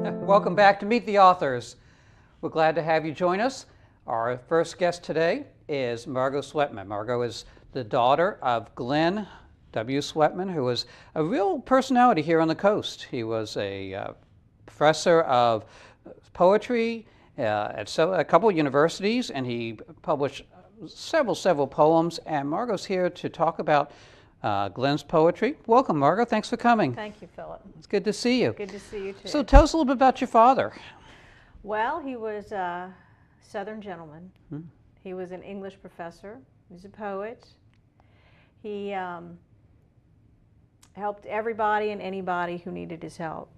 Welcome back to Meet the Authors. We're glad to have you join us. Our first guest today is Margot Swetman. Margot is the daughter of Glenn W. Swetman, who was a real personality here on the coast. He was a professor of poetry at a couple of universities, and he published several poems. And Margot's here to talk about Glenn's poetry. Welcome, Margot. Thanks for coming. Thank you, Philip. It's good to see you. Good to see you too. So tell us a little bit about your father. Well, he was a Southern gentleman. He was an English professor. He was a poet. He helped everybody and anybody who needed his help.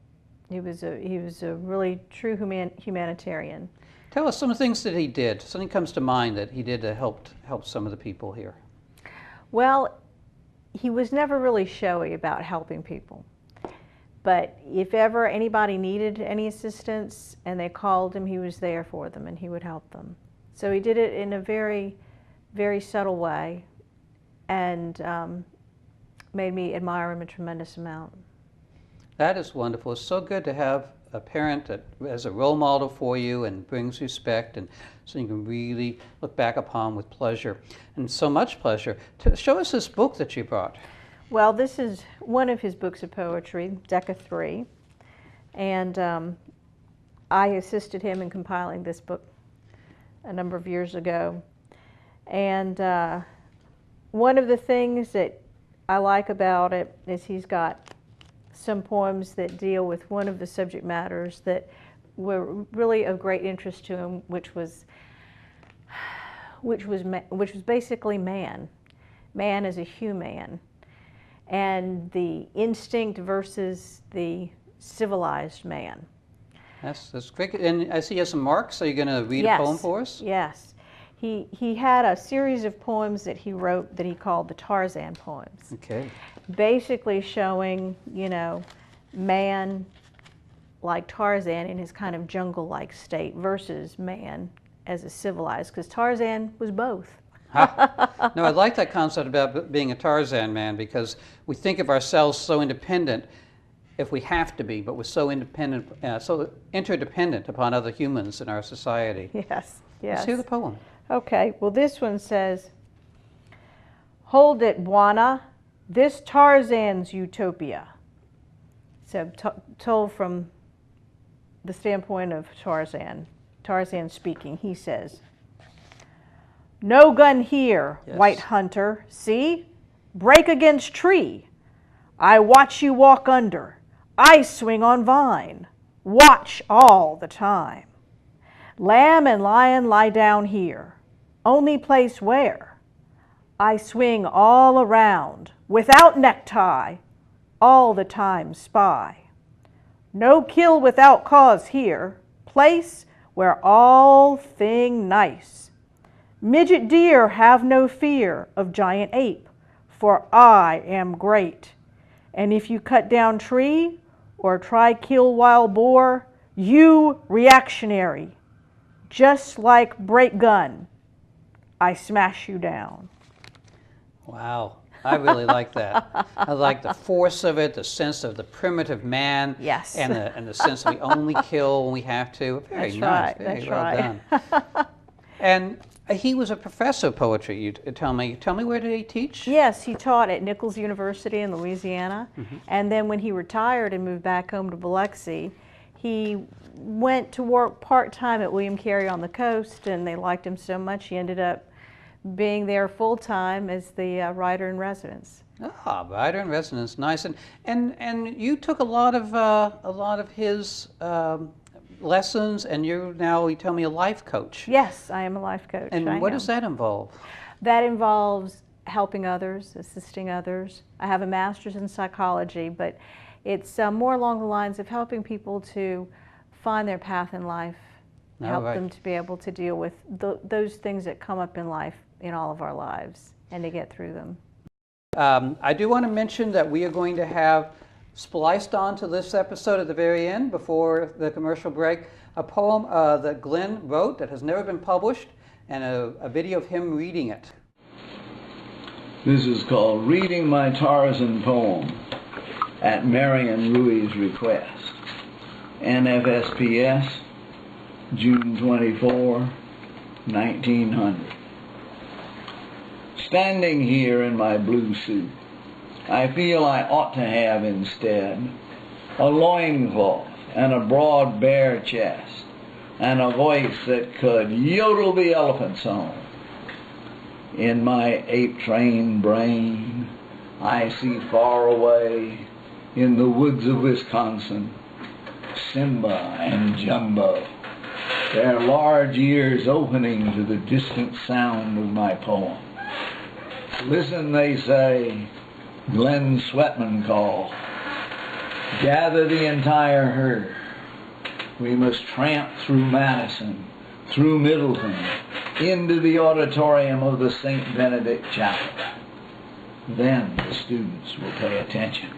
He was a really true humanitarian. Tell us some of the things that he did. Something comes to mind that he did to help some of the people here. Well, he was never really showy about helping people. But if ever anybody needed any assistance and they called him, he was there for them and he would help them. So he did it in a very, very subtle way and made me admire him a tremendous amount. That is wonderful. It's so good to have a parent that as a role model for you and brings respect, and so you can really look back upon with pleasure, and so much pleasure. Show us this book that you brought. Well, this is one of his books of poetry, Deck of Three, and I assisted him in compiling this book a number of years ago. And one of the things that I like about it is he's got some poems that deal with one of the subject matters that were really of great interest to him, which was basically man as a human, and the instinct versus the civilized man. That's great. And I see you have some marks. So you're going to read a poem for us? Yes. He had a series of poems that he wrote that he called the Tarzan poems. Okay. Basically showing, man like Tarzan in his kind of jungle-like state versus man as a civilized, because Tarzan was both. No, I like that concept about being a Tarzan man, because we think of ourselves so independent if we have to be, but we're so independent, so interdependent upon other humans in our society. Yes. Let's hear the poem. Okay, well this one says, "Hold it, Bwana, this Tarzan's utopia." So told from the standpoint of Tarzan. Tarzan speaking, he says, "No gun here, yes. White hunter, see? Break against tree. I watch you walk under. I swing on vine. Watch all the time. Lamb and lion lie down here. Only place where I swing all around without necktie, all the time spy. No kill without cause here, place where all thing nice. Midget deer have no fear of giant ape, for I am great. And if you cut down tree or try kill wild boar, you reactionary, just like break gun, I smash you down." Wow, I really like that. I like the force of it, the sense of the primitive man, yes, and the sense that we only kill when we have to. Very That's nice, right. very That's well right. done. And he was a professor of poetry. You tell me where did he teach? Yes, he taught at Nichols University in Louisiana, and then when he retired and moved back home to Biloxi, he went to work part-time at William Carey on the coast, and they liked him so much he ended up being there full-time as the writer-in-residence. Ah, writer-in-residence, nice. And you took a lot of his lessons, and you tell me a life coach. Yes, I am a life coach. And what does that involve? That involves helping others, assisting others. I have a master's in psychology, but it's more along the lines of helping people to find their path in life, help them to be able to deal with those things that come up in life, in all of our lives, and to get through them. I do want to mention that we are going to have spliced onto this episode at the very end, before the commercial break, a poem that Glenn wrote that has never been published, and a video of him reading it. This is called Reading My Tarzan Poem at Marion Rui's request. NFSPS, June 24, 1900. Standing here in my blue suit, I feel I ought to have instead a loincloth and a broad bare chest and a voice that could yodel the elephant song. In my ape-trained brain, I see far away in the woods of Wisconsin Simba and Jumbo, their large ears opening to the distant sound of my poem. Listen, they say, Glenn Swetman call. Gather the entire herd. We must tramp through Madison, through Middleton, into the auditorium of the St. Benedict Chapel. Then the students will pay attention.